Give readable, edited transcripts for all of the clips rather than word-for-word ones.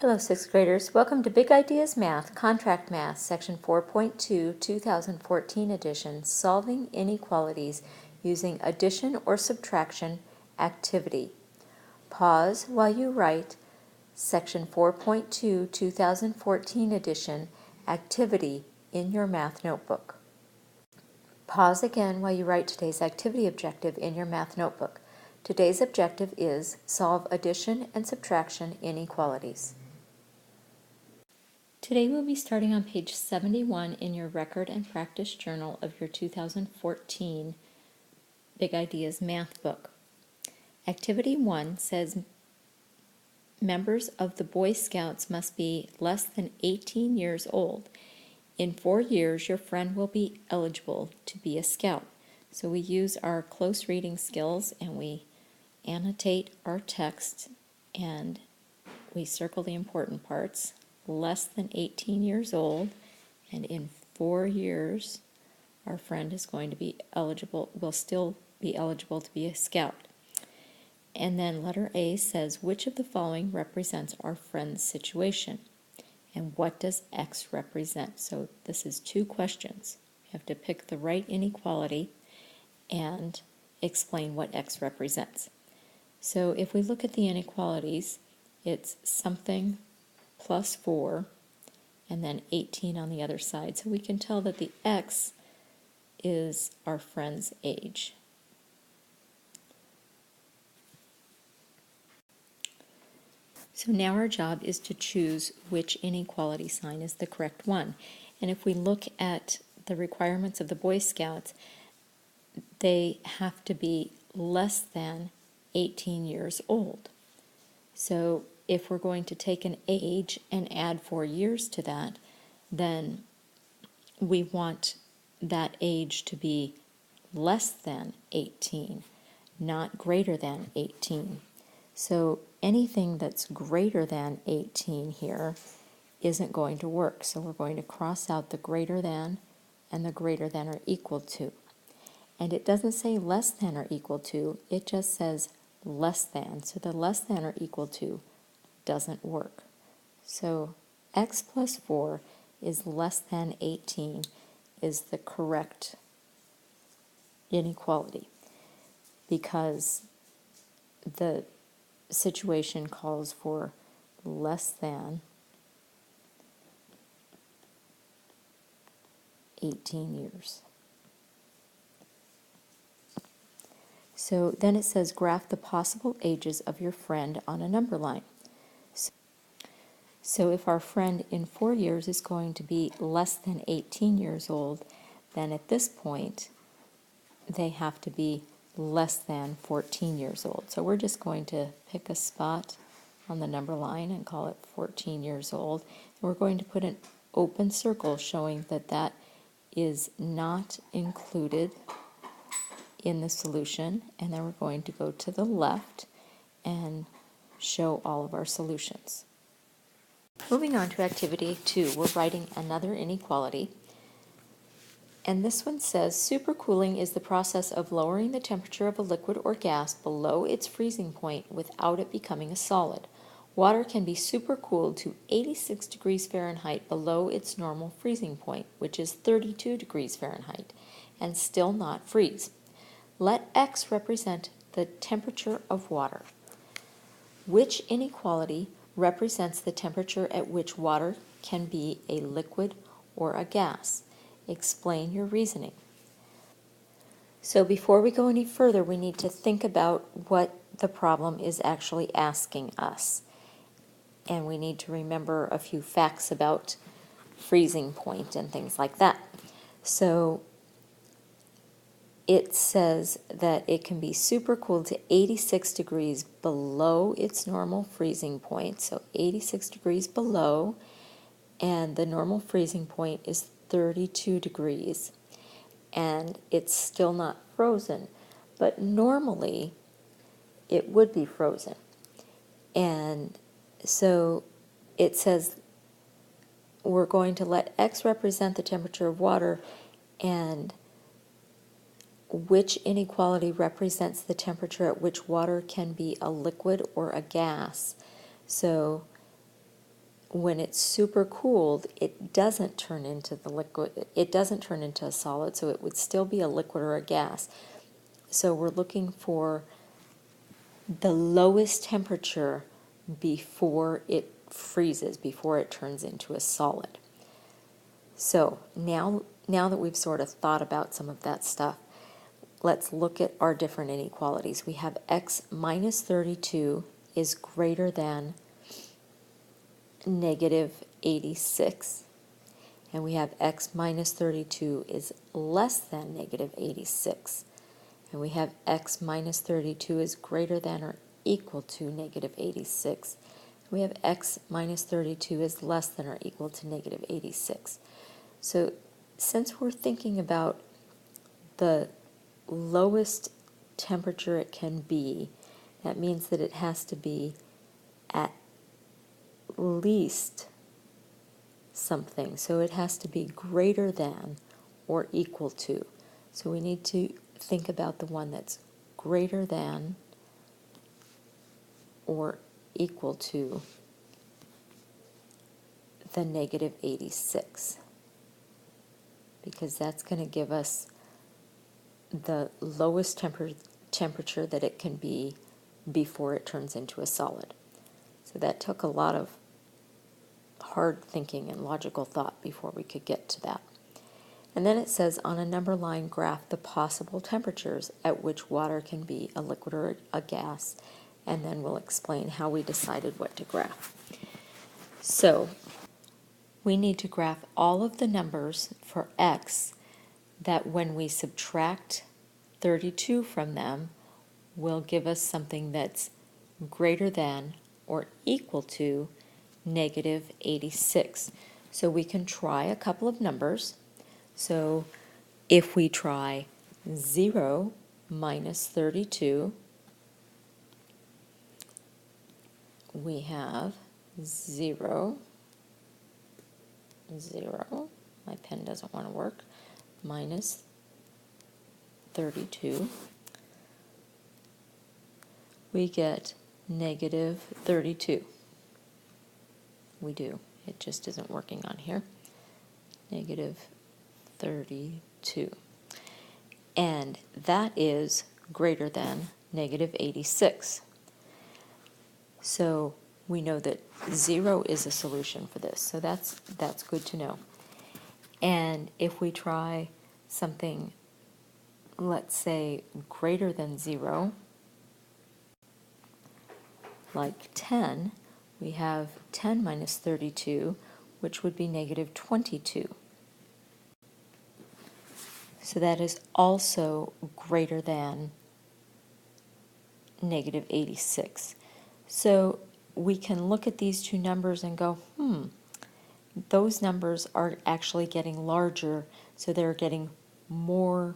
Hello, 6th graders. Welcome to Big Ideas Math, Contract Math, Section 4.2, 2014 edition, Solving Inequalities Using Addition or Subtraction Activity. Pause while you write Section 4.2, 2014 edition, Activity in your math notebook. Pause again while you write today's activity objective in your math notebook. Today's objective is solve addition and subtraction inequalities. Today we'll be starting on page 71 in your record and practice journal of your 2014 Big Ideas Math book. Activity 1 says members of the Boy Scouts must be less than 18 years old. In 4 years, your friend will be eligible to be a scout. So we use our close reading skills and we annotate our text and we circle the important parts. Less than 18 years old, and in 4 years our friend is going to be eligible, will still be eligible to be a scout. And then letter A says, which of the following represents our friend's situation? And what does X represent? So this is 2 questions. You have to pick the right inequality and explain what X represents. So if we look at the inequalities, it's something plus 4, and then 18 on the other side. So we can tell that the X is our friend's age. So now our job is to choose which inequality sign is the correct one. And if we look at the requirements of the Boy Scouts, they have to be less than 18 years old. So if we're going to take an age and add 4 years to that, then we want that age to be less than 18, not greater than 18. So anything that's greater than 18 here isn't going to work. So we're going to cross out the greater than and the greater than or equal to. And it doesn't say less than or equal to, it just says less than. So the less than or equal to doesn't work. So X plus 4 is less than 18 is the correct inequality because the situation calls for less than 18 years. So then it says graph the possible ages of your friend on a number line. So if our friend in 4 years is going to be less than 18 years old, then at this point they have to be less than 14 years old. So we're just going to pick a spot on the number line and call it 14 years old. And we're going to put an open circle showing that that is not included in the solution. And then we're going to go to the left and show all of our solutions. Moving on to activity 2, we're writing another inequality. And this one says, supercooling is the process of lowering the temperature of a liquid or gas below its freezing point without it becoming a solid. Water can be supercooled to 86 degrees Fahrenheit below its normal freezing point, which is 32 degrees Fahrenheit, and still not freeze. Let X represent the temperature of water. Which inequality represents the temperature at which water can be a liquid or a gas? Explain your reasoning. So before we go any further, we need to think about what the problem is actually asking us. And we need to remember a few facts about freezing point and things like that. So it says that it can be supercooled to 86 degrees below its normal freezing point. So 86 degrees below, and the normal freezing point is 32 degrees. And it's still not frozen, but normally it would be frozen. And so it says we're going to let X represent the temperature of water, and which inequality represents the temperature at which water can be a liquid or a gas. So when it's super cooled, it doesn't turn into the liquid, it doesn't turn into a solid, so it would still be a liquid or a gas. So we're looking for the lowest temperature before it freezes, before it turns into a solid. So now that we've sort of thought about some of that stuff, let's look at our different inequalities. We have x minus 32 is greater than negative 86, and we have x minus 32 is less than negative 86, and we have x minus 32 is greater than or equal to negative 86. We have x minus 32 is less than or equal to negative 86. So since we're thinking about the lowest temperature it can be, that means that it has to be at least something. So it has to be greater than or equal to. So we need to think about the one that's greater than or equal to the negative 86, because that's going to give us the lowest temperature that it can be before it turns into a solid. So that took a lot of hard thinking and logical thought before we could get to that. And then it says, on a number line, graph the possible temperatures at which water can be a liquid or a gas, and then we'll explain how we decided what to graph. So we need to graph all of the numbers for x that when we subtract 32 from them will give us something that's greater than or equal to negative 86. So we can try a couple of numbers. So if we try 0 minus 32, we have 0, 0, my pen doesn't want to work, minus 32. We get negative 32. We do. It just isn't working on here. Negative 32. And that is greater than negative 86. So we know that 0 is a solution for this. So that's good to know. And if we try something, let's say, greater than 0, like 10, we have 10 minus 32, which would be negative 22. So that is also greater than negative 86. So we can look at these two numbers and go, those numbers are actually getting larger, so they're getting more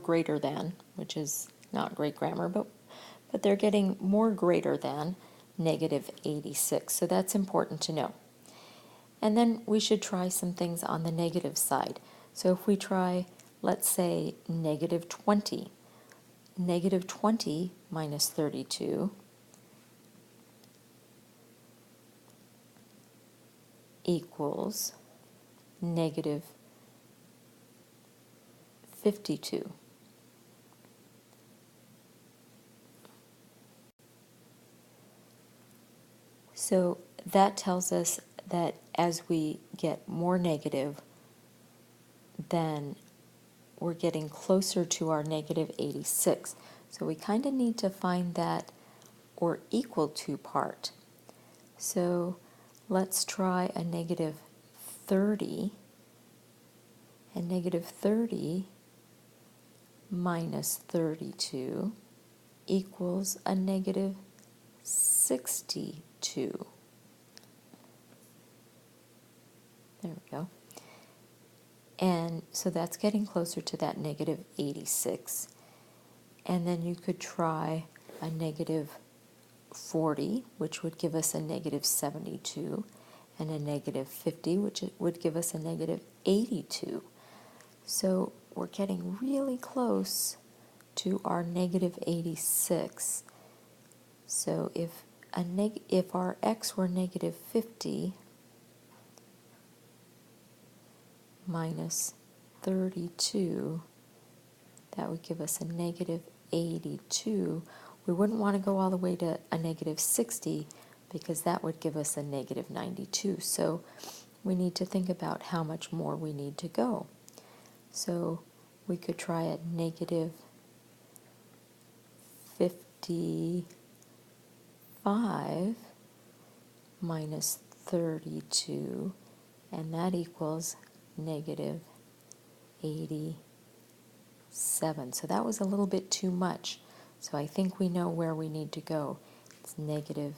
greater than, which is not great grammar, but they're getting more greater than negative 86. So that's important to know. And then we should try some things on the negative side. So if we try, let's say, negative 20, negative 20 minus 32 equals negative 52. So that tells us that as we get more negative, then we're getting closer to our negative 86. So we kind of need to find that or equal to part. So let's try a negative 30, and negative 30 minus 32 equals a negative 62. There we go. And so that's getting closer to that negative 86. And then you could try a negative 40, which would give us a negative 72, and a negative 50, which would give us a negative 82. So we're getting really close to our negative 86. So if if our x were negative 50 minus 32, that would give us a negative 82. We wouldn't want to go all the way to a negative 60 because that would give us a negative 92. So we need to think about how much more we need to go. So we could try at negative 55 minus 32, and that equals negative 87. So that was a little bit too much. So I think we know where we need to go. It's negative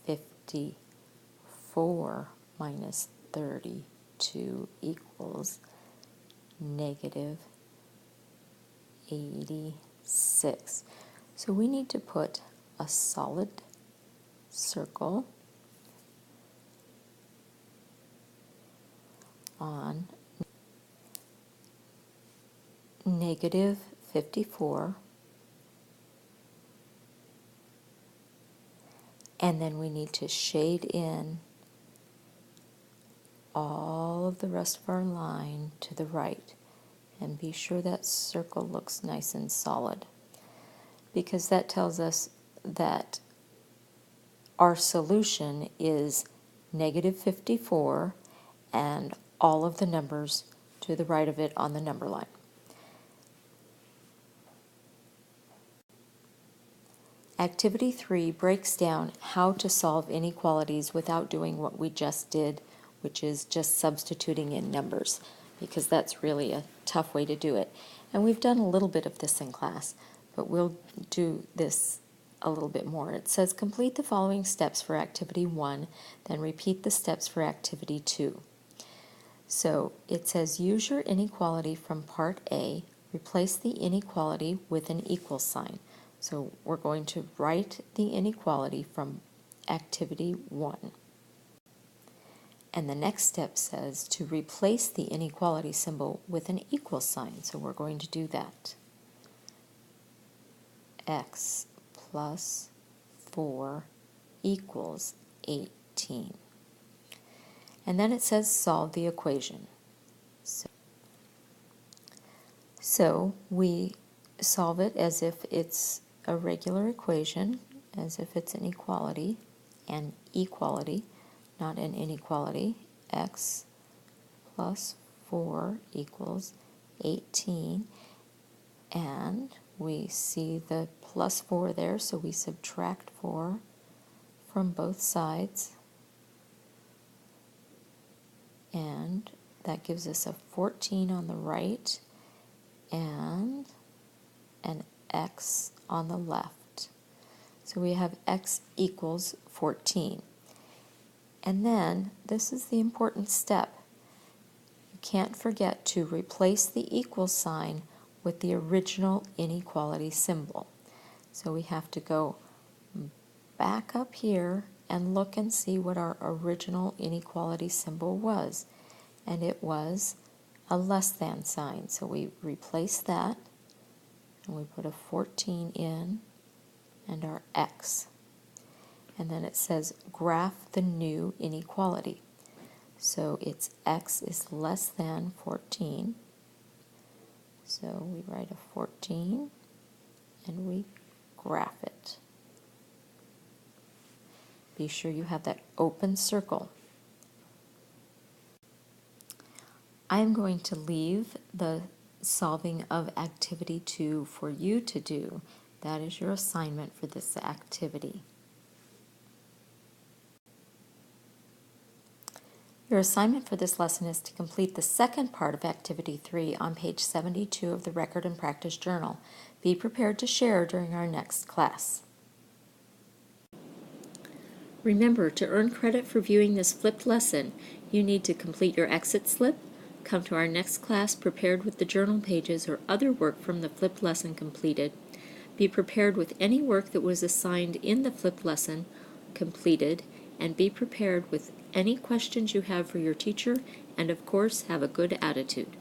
54 minus 32 equals negative 86. So we need to put a solid circle on negative 54, and then we need to shade in all of the rest of our line to the right, and be sure that circle looks nice and solid, because that tells us that our solution is negative 54 and all of the numbers to the right of it on the number line. Activity 3 breaks down how to solve inequalities without doing what we just did, which is just substituting in numbers, because that's really a tough way to do it. And we've done a little bit of this in class, but we'll do this a little bit more. It says complete the following steps for activity 1, then repeat the steps for activity 2. So it says use your inequality from part A, replace the inequality with an equal sign. So we're going to write the inequality from activity 1. And the next step says to replace the inequality symbol with an equal sign. So we're going to do that. X plus 4 equals 18. And then it says solve the equation. So we solve it as if it's a regular equation, as if it's an equality, and equality, not an inequality. X plus 4 equals 18, and we see the plus 4 there, so we subtract 4 from both sides, and that gives us a 14 on the right and an x on the left. So we have x equals 14. And then this is the important step. You can't forget to replace the equal sign with the original inequality symbol. So we have to go back up here and look and see what our original inequality symbol was. And it was a less than sign. So we replace that, and we put a 14 in and our x. And then it says graph the new inequality. So it's x is less than 14. So we write a 14 and we graph it. Be sure you have that open circle. I'm going to leave the solving of activity 2 for you to do. That is your assignment for this activity. Your assignment for this lesson is to complete the second part of activity 3 on page 72 of the Record and Practice Journal. Be prepared to share during our next class. Remember, to earn credit for viewing this flipped lesson, you need to complete your exit slip, come to our next class prepared with the journal pages or other work from the flipped lesson completed, be prepared with any work that was assigned in the flipped lesson completed, and be prepared with any questions you have for your teacher, and of course, have a good attitude.